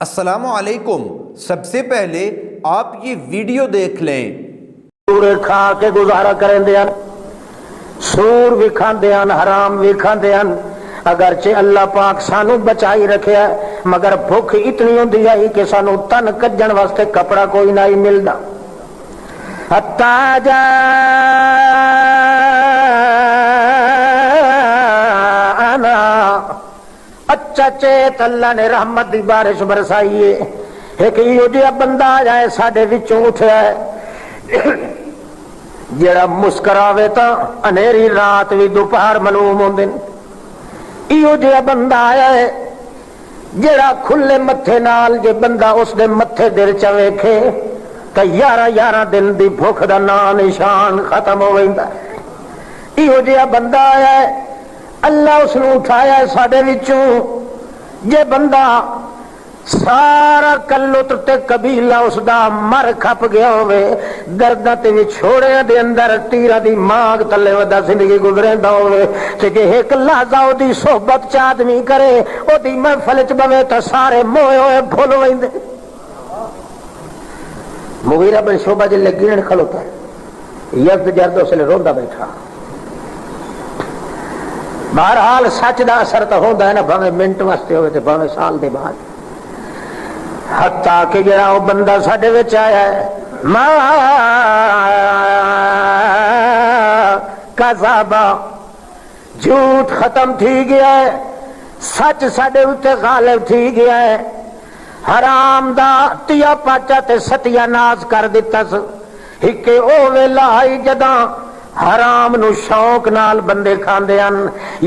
السلام علیکم۔ سب سے پہلے آپ یہ ویڈیو دیکھ لیں۔ سور کھا کے گزارا کریں دے ہیں، سور بھی کھاندے ہیں، حرام بھی کھاندے ہیں، اگرچہ اللہ پاک سانو بچائی رکھے ہے، مگر بھوک اتنی ہوندی ہے کہ سانو تن کجن واسطے کپڑا کوئی نہیں ملدا۔ حتی اچھا چیت اللہ نے رحمت دی بارش برسائی ہے۔ ایک ایو جہا بندہ آ جائے ساڈے وچوں اٹھیا ہے جڑا مسکراوے تا انیری رات بھی دوپہر معلوم ہوندے۔ ایو جہا بندہ آیا ہے جڑا کھلے متھے نال جے بندہ اس دے متھے دل چ ویکھے تے 11 دن دی بھوک دا نام نشان ختم ہو ویندا۔ ایو جہا بندہ آیا ہے، اللہ اس نے اٹھایا ہے ساڈے وچوں۔ جے بندہ سارا کلوت تے قبیلہ اس دا مر کھپ گیا ہوئے، گرداں تے وچھوڑیاں دے اندر تیرا دی مانگ تلے ودا زندگی گزریندا ہوئے، تے جے ایک لحظہ او دی صحبت چ آدمی کرے، او دی محفل چ بوے تے سارے موئے ہوئے بھول ویندے۔ مغیرہ بن شعبہ جے گرن کھلوتا ہے، یزدجرد اس لے روندا بیٹھا۔ بہرحال سچ دا اثر تو ہوندا ہے نا، بھاویں منٹ واسطے ہوئے تے بھاویں سال دے بعد۔ حتیٰ کہ جڑا وہ بندہ ساڈے وچ آیا ہے، ما کذابا، جھوٹ ختم تھی گیا ہے، سچ ساڈے اوتے غالب تھی گیا ہے۔ حرام دا تیا پاچا تے ستیا ناز کر دتا س۔ ہکے او ویلا آئی جداں حرام نو شوق نال بندے کھاندے ہن،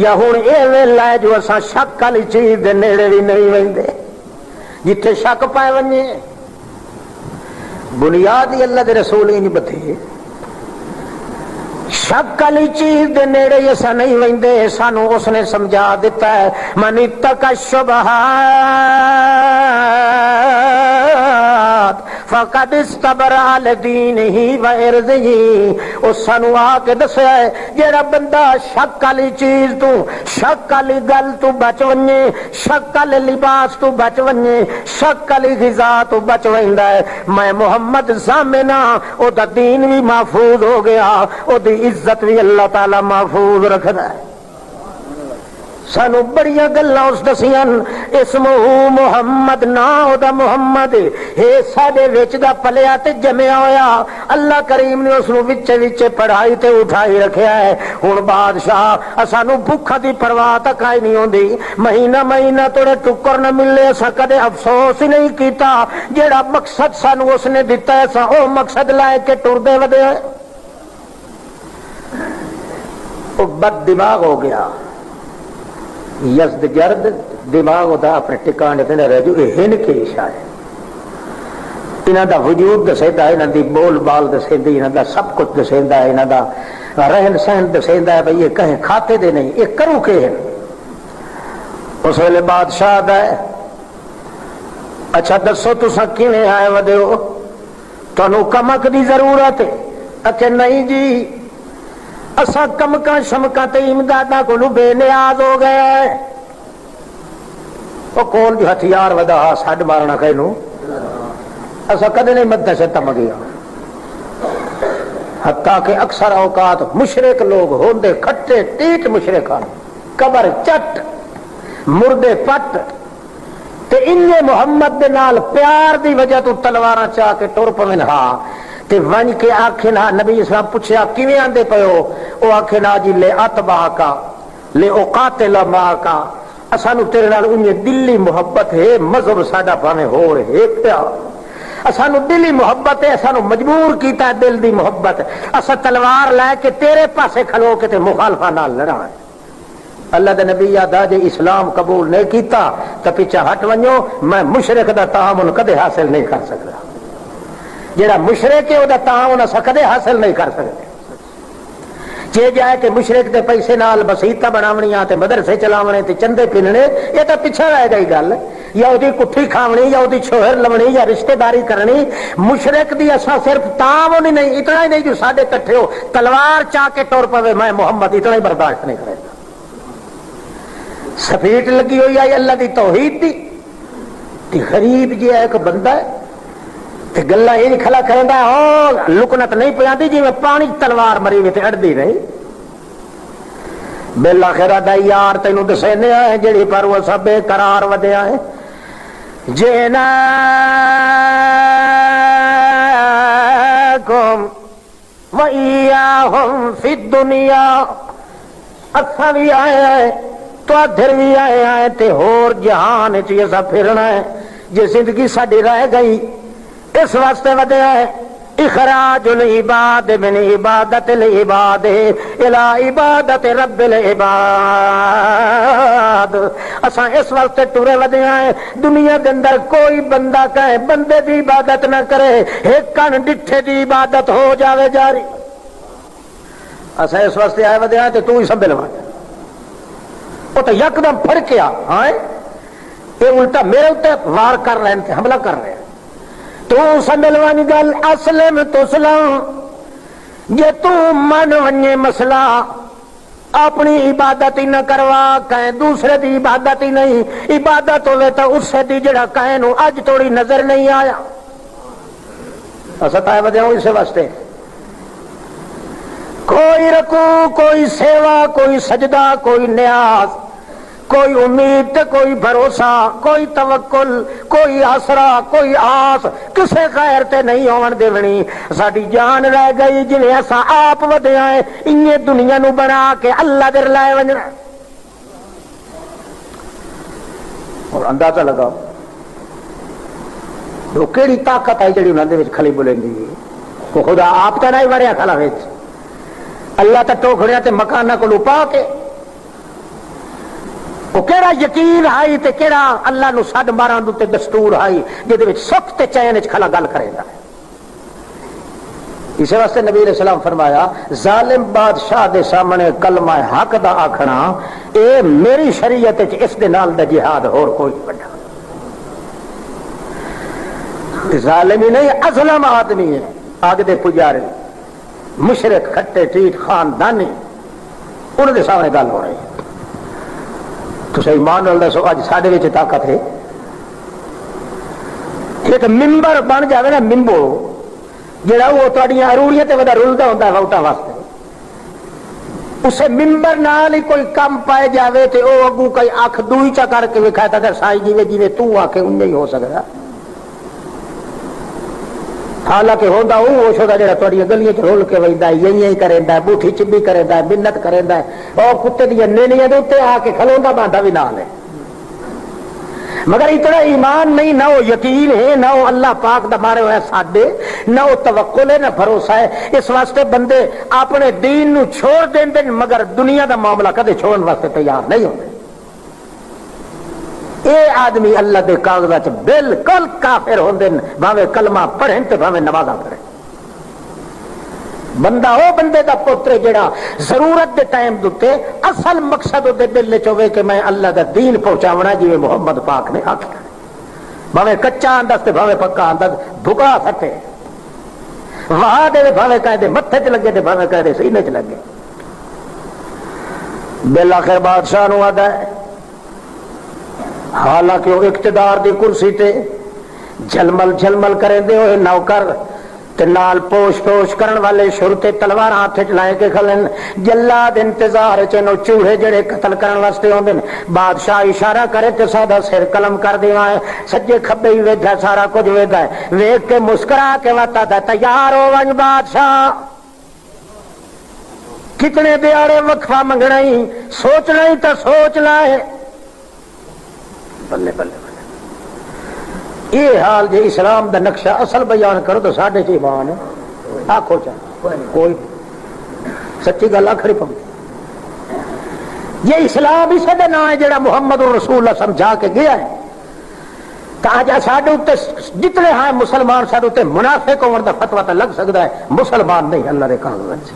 یا ہن اے ویلا ہے جو اساں شک والی چیز دے نیڑے بھی نہیں ویندے۔ جتھے شک پائے ونجے بنیاد ہی اللہ دے رسول ہی نہیں بدھی، شک والی چیز دے نیڑے ایسا نہیں ویندے۔ سانو اس نے سمجھا دیتا ہے، من اتقى الشبہات فقد استبرأ لدینہ وعرضہ۔ اس سانو آ کے دسیا ہے جیڑا بندہ شک والی چیز تو، شک والی گل تو بچ ونجے، شک والے لباس تو بچ ونجے، شک والی غذا تو بچ ویندا ہے، میں محمد ضامنہ او دا دین بھی محفوظ ہو گیا، او دی عزت بھی اللہ تعالی محفوظ رکھدا ہے۔ سانو بڑیاں گلاں اس دسیاں، اسمہ محمد، نا او دا محمد ہے، ساڈے وچ دا پلیا تے جمیا ہویا۔ اللہ کریم نے اس نو وچے وچے پڑھائی تے اٹھائی رکھیا ہے۔ ہن بادشاہ سانو بھوکھا دی پرواہ تک آئی نہیں ہوندی، مہینہ مہینہ توڑے ٹکر نہ ملے، اساں کدے افسوس ہی نہیں کیتا۔ جیڑا مقصد سانو اس نے دتا ہے سا او مقصد لائے کے ٹردے ودے، او بد دماغ ہو گیا۔ یزدجرد دماغ دا اپنے ٹکانے تے نہ رہ جو، ہن کے اشارے انہاں دا وجود دسیندا ہے، انہاں دی بول بال دسیندی، انہاں دا سب کچھ دسیندا ہے، انہاں دا رہن سہن دسیندا ہے، بھئی یہ کہیں کھاتے دے نہیں، یہ کرو کے ہیں۔ اس ویلے بادشاہ دا ہے، اچھا دسو تساں کیویں آئے ودے ہو، تانوں کمک دی ضرورت ہے؟ اچھا نہیں جی، اساں کمکاں شمکاں تے امداداں کو بے نیاز ہو گئے۔ وہ کون جو ہتھیار ودا سڈ مارنا کہنوں، اساں کدے نہیں مدد سے تم گیا۔ حتیٰ کہ اکثر اوقات مشرک لوگ ہوندے کھٹے ٹیٹ مشرکان، قبر چٹ مردے پٹ تے انجے محمد دے نال پیار دی وجہ تو تلواراں چاہ کے ٹر پوین، ہاں تے ون کے آکھے نا، نبی اسلام پوچھیا کیویں آندے پیو، او آکھے نا جی لے اتبع کا لے اقاتل معک، اسانو تیرے نال انجے دلی محبت ہے، مذہب ساڈا بھاویں ہور ہے پیا، اسانو دلی محبت ہے، اسانو مجبور کیتا دل دی محبت، اسا تلوار لے کے تیرے پاسے کھلو کے تے مخالفاں نال لڑاں۔ اللہ دے نبی یادا جے اسلام قبول نہیں کیتا تے پیچھے ہٹ ونجو، میں مشرک دا تعامل کدے حاصل نہیں کر سکدا۔ جیڑا مشرک ہے او دا تعاون اسا کدے حاصل نہیں کر سکتے۔ جے جائے کہ مشرک دے پیسے نال بسیطا بناونیاں تے مدرسے چلاونے تے چندے پھننے، یہ تو پیچھے رہ گئی گل، یا اودی کٹھی کھاونی یا اودی چھوہر لونی یا رشتہ داری کرنی۔ مشرک دی اسا صرف تعاون ہی نہیں، اتنا ہی نہیں جو ساڈے کٹھے ہو تلوار چاہ کے ٹر پوے میں محمد، اتنا ہی برداشت نہیں کرے گا۔ سفیٹ لگی ہوئی آئی اللہ دی توحید دی، تے غریب جی ایک بندہ ہے تے گلا یہ کھلا کہندا او لکنت نہیں پیاندی جی میں پانی تلوار مری وی تے اڑدی رہی بالآخر دا یار تینوں دسینے آئے جڑی پر وہ سب بے قرار ودیا ہے جیناکم وَإِيَّاهُمْ فِي الدُّنْيَا اساں بھی آئے ہیں تو ادھر بھی آئے ہیں تے ہور جہان وچ ایسا پھرنا ہے جے زندگی ساڈی رہ گئی اس واسطے ودیا ہے اخراج العباد من عبادت العباد الى عبادت رب العباد اساں اس واسطے ٹرے ودیا ہے دنیا دے اندر کوئی بندہ کہے بندے دی عبادت نہ کرے ایک کن ڈٹھے دی عبادت ہو جاوے جاری اساں اس واسطے آئے ودیا تے تو ہی سنبھل وا وہ تو یکدم پھڑ کے آ ہاں یہ الٹا میرے اوتے وار کر رہے ہیں حملہ کر رہے ہیں تو سنبھلوانی گل اسلم تسلم جے تو من ونجے مسئلہ اپنی عبادت ہی نہ کروا کہیں دوسرے دی عبادت ہی نہیں عبادت ہوئے تو اس سے دی جڑا کہیں نو اج توڑی نظر نہیں آیا اسا تائے بدے ہوں اسے واسطے کوئی رکوع کوئی سیوا کوئی سجدہ کوئی نیاز کوئی امید کوئی بھروسہ کوئی توکل کوئی آسرا کوئی آس کسے خیر تے نہیں ہون دیونی ساڈی جان رہ گئی جویں اساں آپ ودیا ہیں انہی دنیا نو بنا کے اللہ دے لائے ونجنا اور اندازہ لگاؤ وہ کیڑی طاقت ہے جڑی انہاں دے وچ کھلی بلندی ہے کو خدا آپ تے نہیں وریا کھلا وچ اللہ تے ٹوکڑیاں تے مکاناں کو لپا کے وہ کیڑا یقین آئی تے کیڑا اللہ نو سڈ مارن دے دستور آئی جہدے وچ سکھ تے چین وچ کھلا گل کرے گا اس واسطے نبی علیہ السلام فرمایا ظالم بادشاہ دے سامنے کلمہ حق دا آکھنا اے میری شریعت وچ اس دے نال دا جہاد اور کوئی بڑا ظالم ہی نہیں اظلم آدمی ہے آگ دے پجارے مشرک کھٹے ٹیٹ خاندانی انہوں دے سامنے گل ہو رہی ہے تو صحیح مان رہا دسو اج ساڈے وچ طاقت ہے ایک ممبر بن جاوے نا ممبو جڑا وہ تہاڈیاں اروڑیاں تے ودا رلدا ہوندا ہے ووٹاں واسطے اسے ممبر نال ہی کوئی کم پائے جاوے تے او اگوں کوئی اکھ دوئی چا کر کے وکھاتا تے سائی جیویں تو آکھے اونجا ہی ہو سکدا حالانکہ ہوندا وہ شودا جڑا تہاڈیاں گلیاں چ رول کے ویندا ہے یہی کریندا ہے بوٹھی چبی کریندا ہے منت کریندا ہے او کتے دی نینیاں دے اوتے آ کے کھلوندا باندا بھی نال ہے مگر اتنا ایمان نہیں نہ وہ یقین ہے نہ وہ اللہ پاک دا مارے ہوئے ساڈے نہ وہ توکل ہے نہ بھروسہ ہے اس واسطے بندے اپنے دین نو چھوڑ دیندے مگر دنیا دا معاملہ کدے چھوڑن واسطے تیار نہیں ہوندے اے آدمی اللہ دے کاغذات بالکل کافر ہوندے بھاوے کلمہ پڑھیں تے بھاوے نمازاں پڑھیں بندہ او بندے دا پتر جڑا ضرورت دے ٹائم دے اصل مقصد دے دل وچ ہوے کہ میں اللہ دا دین پہنچاونا جویں محمد پاک نے آکھیا بھاوے کچا انداز تے بھاوے پکا انداز بھگا سٹے واہ دے بھاوے کہے دے متھے تے لگے تے بھاوے کہے دے سینے تے لگے بالآخر بادشاہ نو آدا ہے حالانکہ وہ اقتدار دی کرسی تے جھلمل جھلمل کریں دے ہوئے نوکر تے نال پوش پوش کرن والے شرطے تلوار ہاتھ وچ لائے کے کھلن جلاد انتظار چ نو چوہے جڑے قتل کرن واسطے ہوندے بادشاہ اشارہ کرے تے ساڈا سر قلم کر دیواں ہے سجے کھبے ہی ویکھا سارا کچھ ویکھدا ہے ویکھ کے مسکرا کے وتا تے تیار ہو ون بادشاہ کتنے دیاڑے وقفہ منگنا ہی سوچنا ہی تے سوچ لائے بلے بلے بلے یہ حال جی اسلام دا نقشہ اصل بیان کرو تو ساڈے چ ایمان ہے آکھو چا کوئی سچی گل آکھنی پوندی یہ اسلام اسے دے نام ہے جڑا محمد رسول اللہ سمجھا کے گیا ہے تاجا ساڈے اوتے جتنے ہیں مسلمان ساڈے اوتے منافق ہون دا فتوی تے لگ سکدا ہے مسلمان نہیں اللہ دے قانون وچ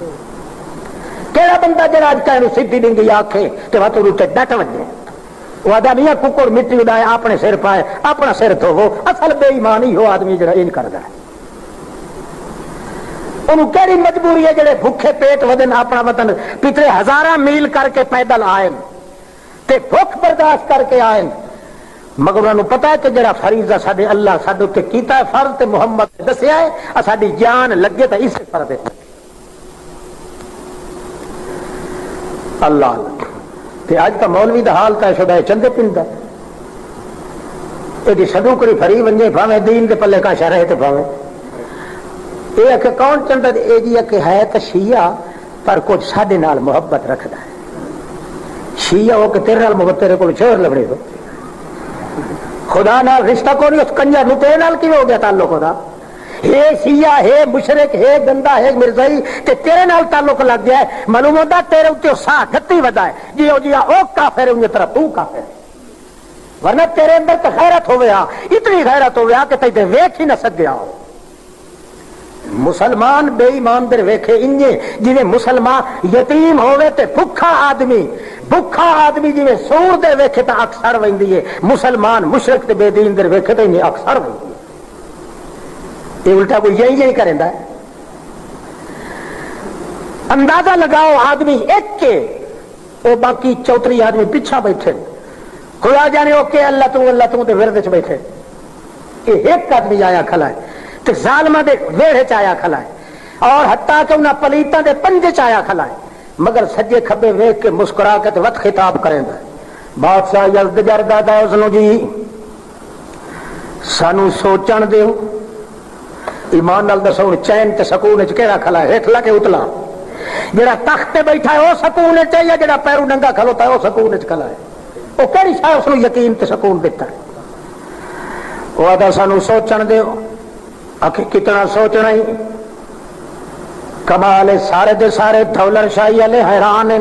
کیڑا بندہ جڑا اج کہے نو سیدھی ڈنگی آکھے تے وا تو اوتے ڈٹ وجے وہ آدھا میاں ککڑ مٹی اڑائے اپنے سر پائے اپنا سر دھوو اصل بے ایمان ہی ہو آدمی جڑا ان کردا ہے انہوں کیڑی مجبوری ہے جڑے بھوکے پیٹ ودن اپنا وطن پچھلے ہزاراں میل کر کے پیدل آئے تے بھوک برداشت کر کے آئے مگر انہوں نے پتا ہے کہ جڑا فریضہ ساڈے اللہ ساڈے تے کیتا ہے فرض تے محمد نے دسیا ہے ساڈی جان لگے تے اس فرض ہے اللہ تے اج تا مولوی دا حال تے شدا چندے پندا اے دی شدو کری فری ونجے بھاویں دین دے پلے کا شرح تے بھاویں اے کہ کون چندا اے جی کہ ہے تے شیعہ پر کچھ ساڈے نال محبت رکھدا ہے شیعہ ہو کہ تیرے نال محبت تیرے کول شور لبڑے ہو خدا نال رشتہ کو نہیں اس کنجر نو تیرے نال کی ہو گیا تعلق خدا ہے شیعہ ہے مشرک ہے گندا ہے مرزائی تے تیرے نال تعلق لگ گیا ہے معلوم ہوتا تیرے اوتے سا گتی ودا ہے جی او کافر ہے ان طرح تو کافر ہے ورنہ تیرے اندر تے غیرت ہویا اتنی غیرت ہویا کہ تے ویکھ ہی نہ سکیا ہو مسلمان بے ایمان در ویکھے انجے جویں مسلمان یتیم ہوئے تے بھکھا آدمی جویں سور دے ویکھے تے اکثر ویندی ہے مسلمان مشرک تے بے دین در ویکھے تے انجے اکثر ویندی ہے یہ الٹا کوئی یہی کریندا ہے اندازہ لگاؤ آدمی ایک کے او باقی چوتری آدمی پیچھا بیٹھے خدا جانے او کہ اللہ تو تے ورد وچ بیٹھے یہ ایک آدمی آیا کھلا ہے تے ظالماں دے ویڑے چ آیا کھلا ہے اور حتیٰ کہ انہاں پلیتاں دے پنجے چ آیا کھلا ہے مگر سجے کھبے ویکھ کے مسکرا کے تے وقت خطاب کریندا ہے بادشاہ یزدجرد دا اس نو جی سانو سوچن دیو ایمان نال دسو چین تے سکون وچ کیڑا کھلا ہے ہیٹھ لا کے اتلا جڑا تخت تے بیٹھا ہے او سکون وچ ہے یا جڑا پیروں ننگا کھلوتا ہے او سکون وچ کھلا ہے او کیڑی شے اس نو یقین تے سکون دیتا ہے او آدا سانو سوچن دیو آخر کتنا سوچنا ہی کمال سارے دے سارے دولر شاہی والے حیران ہیں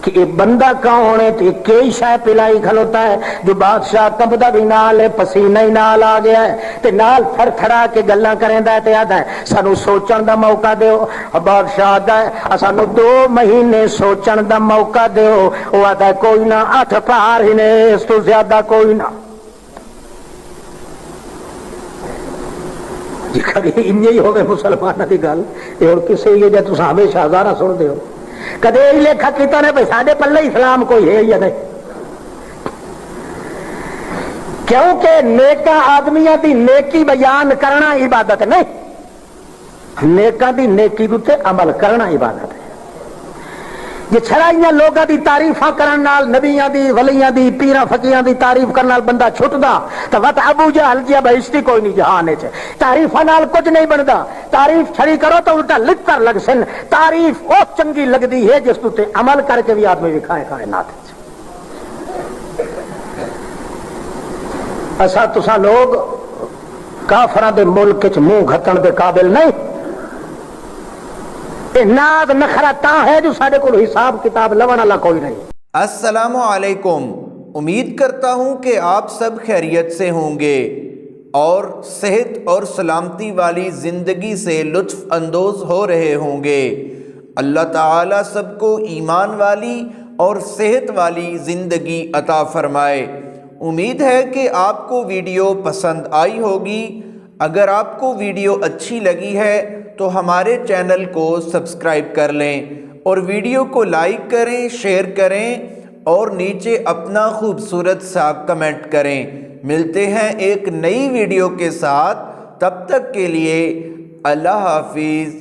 کہ یہ بندہ کون ہے تو کئی شے پلائی کھلوتا ہے جو بادشاہ کمبدا بھی نال ہے پسینہ ہی نال آ گیا ہے تے نال تھر تھرا کے گلاں کریندا ہے تے آدا ہے سانو سوچن دا موقع دیو بادشاہ آدا ہے سانو 2 مہینے سوچن دا موقع دیو او آدا ہے کوئی نہ 8 پار ہی نے اس تو زیادہ کوئی نہ جی کبھی انجی ہوگے مسلمانوں کی گل یہ اور کسی یہ جب تم ہمیشہ ہزارہ سن دے ہو کدے یہ لیکھا کیتا نے بھائی ساڈے پلے اسلام کوئی ہے یا نہیں کیونکہ نیکاں آدمیاں دی نیکی بیان کرنا عبادت نہیں نیکاں دی نیکی تے عمل کرنا عبادت ہے یہ چھڑائیاں لوگاں دی تعریفاں کرن نال نبیاں دی ولیاں دی پیراں فقیراں دی تعریف کرن نال بندہ چھٹدا تے وت ابو جہل جیا بہشتی کوئی نہیں جہان وچ تعریفاں نال کچھ نہیں بندا تعریف چھڑی کرو تو الٹا لکھ کر لگ سن تعریف او چنگی لگدی ہے جس تے عمل کر کے بھی آدمی وکھائے کائنات وچ اسا تساں لوگ کافراں دے ملک وچ منہ گھتن دے قابل نہیں ناز نخرا تا ہے جو ساڈے کو حساب کتاب لون والا کوئی نہیں. السلام علیکم. امید کرتا ہوں کہ آپ سب خیریت سے ہوں گے اور صحت اور سلامتی والی زندگی سے لطف اندوز ہو رہے ہوں گے. اللہ تعالیٰ سب کو ایمان والی اور صحت والی زندگی عطا فرمائے. امید ہے کہ آپ کو ویڈیو پسند آئی ہوگی. اگر آپ کو ویڈیو اچھی لگی ہے تو ہمارے چینل کو سبسکرائب کر لیں اور ویڈیو کو لائک کریں، شیئر کریں اور نیچے اپنا خوبصورت سا کمنٹ کریں. ملتے ہیں ایک نئی ویڈیو کے ساتھ، تب تک کے لیے اللہ حافظ.